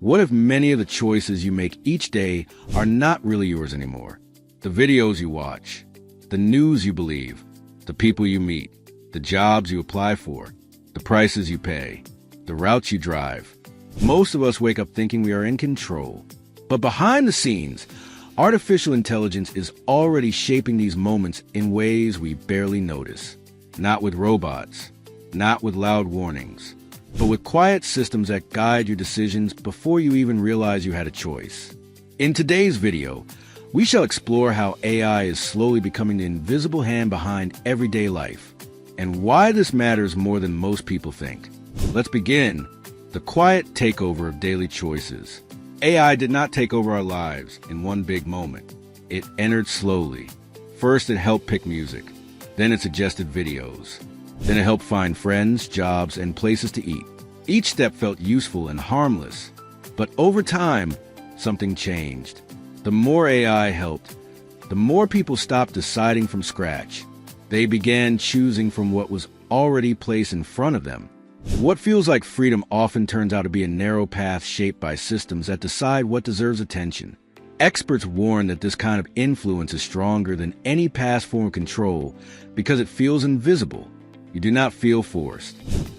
What if many of the choices you make each day are not really yours anymore? The videos you watch, the news you believe, the people you meet, the jobs you apply for, the prices you pay, the routes you drive. Most of us wake up thinking we are in control. But behind the scenes, artificial intelligence is already shaping these moments in ways we barely notice. Not with robots, not with loud warnings, but with quiet systems that guide your decisions before you even realize you had a choice. In today's video, we shall explore how AI is slowly becoming the invisible hand behind everyday life, and why this matters more than most people think. Let's begin. The quiet takeover of daily choices. AI did not take over our lives in one big moment. It entered slowly. First, it helped pick music. Then it suggested videos. Then it helped find friends, jobs, and places to eat. Each step felt useful and harmless. But over time, something changed. The more AI helped, the more people stopped deciding from scratch. They began choosing from what was already placed in front of them. What feels like freedom often turns out to be a narrow path shaped by systems that decide what deserves attention. Experts warn that this kind of influence is stronger than any past form of control because it feels invisible. You do not feel forced.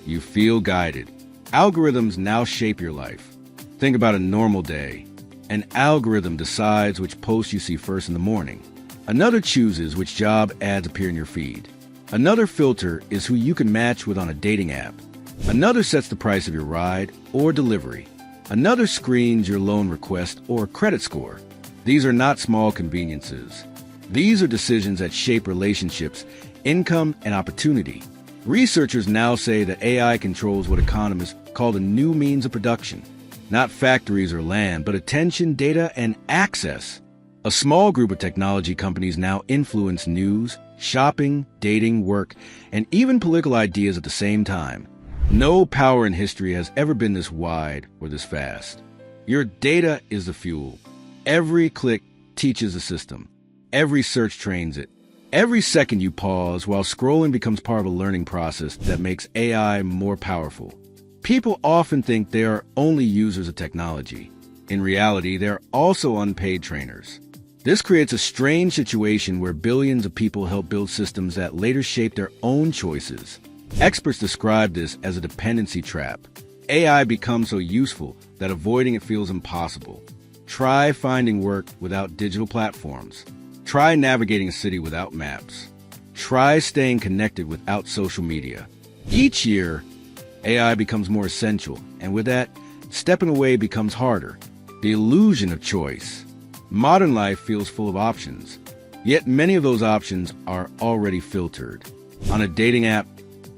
You feel guided. Algorithms now shape your life. Think about a normal day. An algorithm decides which posts you see first in the morning. Another chooses which job ads appear in your feed. Another filter is who you can match with on a dating app. Another sets the price of your ride or delivery. Another screens your loan request or credit score. These are not small conveniences. These are decisions that shape relationships, income, and opportunity. Researchers now say that AI controls what economists call the new means of production. Not factories or land, but attention, data, and access. A small group of technology companies now influence news, shopping, dating, work, and even political ideas at the same time. No power in history has ever been this wide or this fast. Your data is the fuel. Every click teaches the system. Every search trains it. Every second you pause while scrolling becomes part of a learning process that makes AI more powerful. People often think they are only users of technology. In reality, they're also unpaid trainers. This creates a strange situation where billions of people help build systems that later shape their own choices. Experts describe this as a dependency trap. AI becomes so useful that avoiding it feels impossible. Try finding work without digital platforms. Try navigating a city without maps. Try staying connected without social media. Each year, AI becomes more essential, and with that, stepping away becomes harder. The illusion of choice. Modern life feels full of options, yet many of those options are already filtered. On a dating app,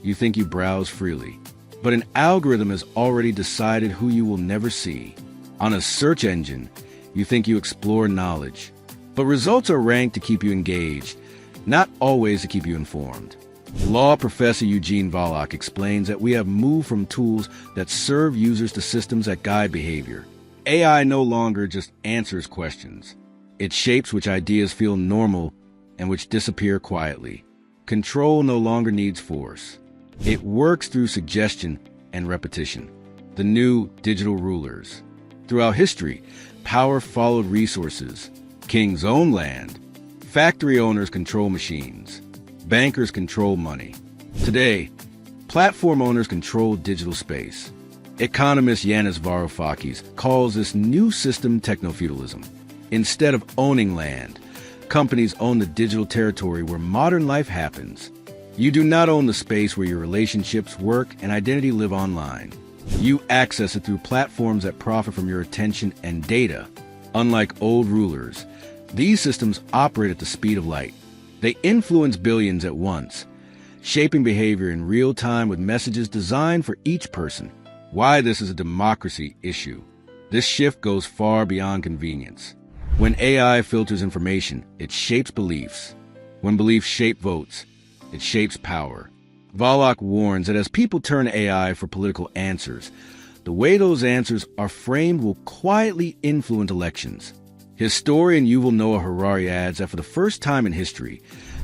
you think you browse freely, but an algorithm has already decided who you will never see. On a search engine, you think you explore knowledge, but results are ranked to keep you engaged, not always to keep you informed. Law professor Eugene Volokh explains that we have moved from tools that serve users to systems that guide behavior. AI no longer just answers questions. It shapes which ideas feel normal and which disappear quietly. Control no longer needs force. It works through suggestion and repetition. The new digital rulers. Throughout history, power followed resources. Kings own land. Factory owners control machines. Bankers control money. Today, platform owners control digital space. Economist Yanis Varoufakis calls this new system techno-feudalism. Instead of owning land, companies own the digital territory where modern life happens. You do not own the space where your relationships, work, and identity live online. You access it through platforms that profit from your attention and data. Unlike old rulers, these systems operate at the speed of light. They influence billions at once, shaping behavior in real time with messages designed for each person. Why this is a democracy issue. This shift goes far beyond convenience. When AI filters information, it shapes beliefs. When beliefs shape votes, it shapes power. Volokh warns that as people turn to AI for political answers, the way those answers are framed will quietly influence elections. Historian Yuval Noah Harari adds that for the first time in history,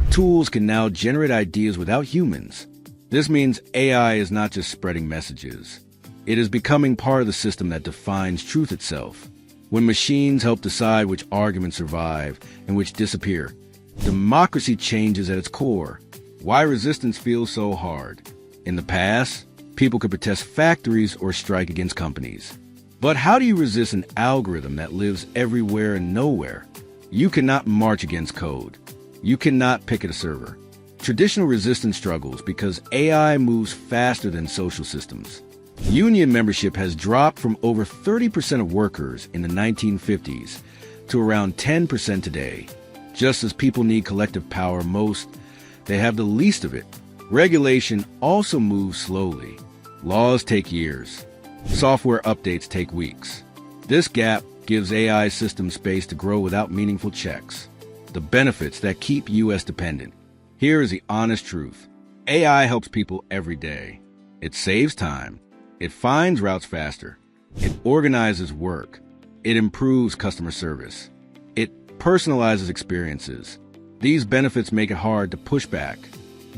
tools can now generate ideas without humans. This means AI is not just spreading messages. It is becoming part of the system that defines truth itself. When machines help decide which arguments survive and which disappear, democracy changes at its core. Why resistance feels so hard? In the past, people could protest factories or strike against companies. But how do you resist an algorithm that lives everywhere and nowhere? You cannot march against code. You cannot picket a server. Traditional resistance struggles because AI moves faster than social systems. Union membership has dropped from over 30% of workers in the 1950s to around 10% today. Just as people need collective power most, they have the least of it. Regulation also moves slowly. Laws take years. Software updates take weeks. This gap gives AI systems space to grow without meaningful checks. The benefits that keep US dependent. Here is the honest truth. AI helps people every day. It saves time. It finds routes faster. It organizes work. It improves customer service. It personalizes experiences. These benefits make it hard to push back.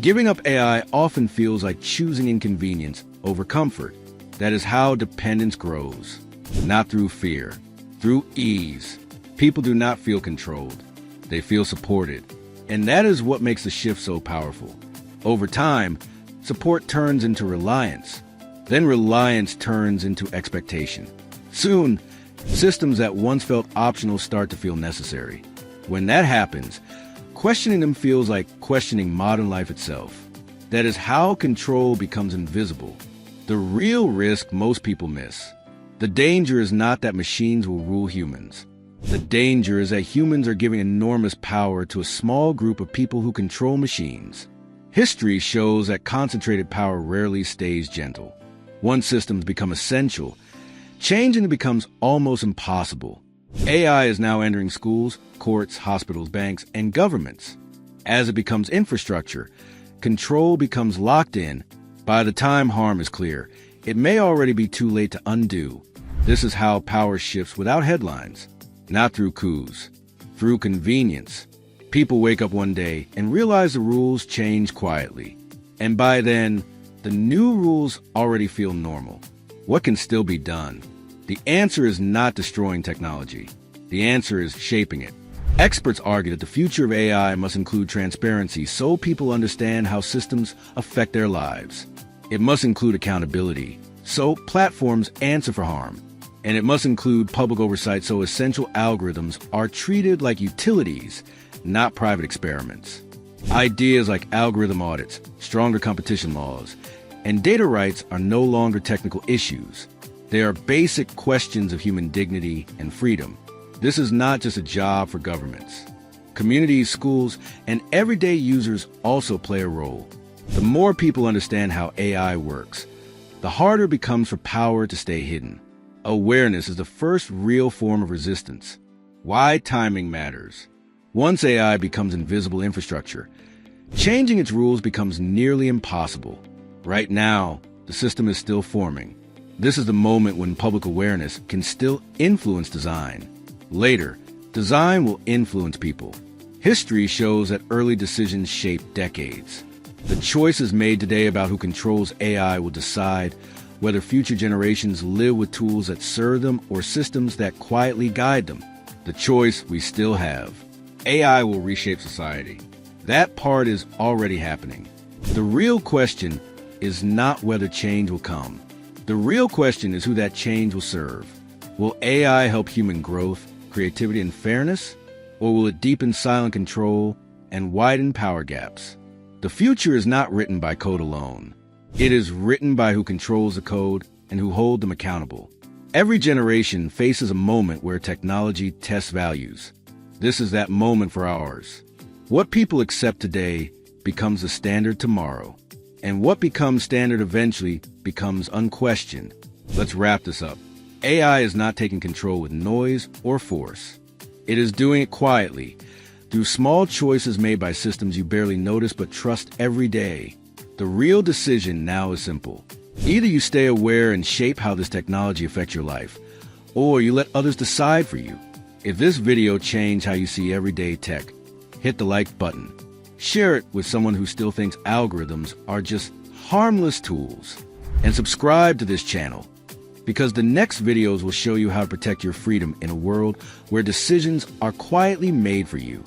Giving up AI often feels like choosing inconvenience over comfort. That is how dependence grows. Not through fear, through ease. People do not feel controlled. They feel supported. And that is what makes the shift so powerful. Over time, support turns into reliance. Then reliance turns into expectation. Soon, systems that once felt optional start to feel necessary. When that happens, questioning them feels like questioning modern life itself. That is how control becomes invisible. The real risk most people miss. The danger is not that machines will rule humans. The danger is that humans are giving enormous power to a small group of people who control machines. History shows that concentrated power rarely stays gentle. Once systems become essential, changing becomes almost impossible. AI is now entering schools, courts, hospitals, banks, and governments. As it becomes infrastructure, control becomes locked in. By the time harm is clear, it may already be too late to undo. This is how power shifts without headlines, not through coups, through convenience. People wake up one day and realize the rules change quietly. And by then, the new rules already feel normal. What can still be done? The answer is not destroying technology. The answer is shaping it. Experts argue that the future of AI must include transparency so people understand how systems affect their lives. It must include accountability, so platforms answer for harm. And it must include public oversight so essential algorithms are treated like utilities, not private experiments. Ideas like algorithm audits, stronger competition laws, and data rights are no longer technical issues. They are basic questions of human dignity and freedom. This is not just a job for governments. Communities, schools, and everyday users also play a role. The more people understand how AI works, the harder it becomes for power to stay hidden. Awareness is the first real form of resistance. Why timing matters. Once AI becomes invisible infrastructure, changing its rules becomes nearly impossible. Right now, the system is still forming. This is the moment when public awareness can still influence design. Later, design will influence people. History shows that early decisions shape decades. The choices made today about who controls AI will decide whether future generations live with tools that serve them or systems that quietly guide them. The choice we still have. AI will reshape society. That part is already happening. The real question is not whether change will come. The real question is who that change will serve. Will AI help human growth, creativity, and fairness? Or will it deepen silent control and widen power gaps? The future is not written by code alone. It is written by who controls the code and who hold them accountable. Every generation faces a moment where technology tests values. This is that moment for ours. What people accept today becomes the standard tomorrow. And what becomes standard eventually becomes unquestioned. Let's wrap this up. AI is not taking control with noise or force. It is doing it quietly, through small choices made by systems you barely notice but trust every day. The real decision now is simple. Either you stay aware and shape how this technology affects your life, or you let others decide for you. If this video changed how you see everyday tech, hit the like button. Share it with someone who still thinks algorithms are just harmless tools. And subscribe to this channel because the next videos will show you how to protect your freedom in a world where decisions are quietly made for you.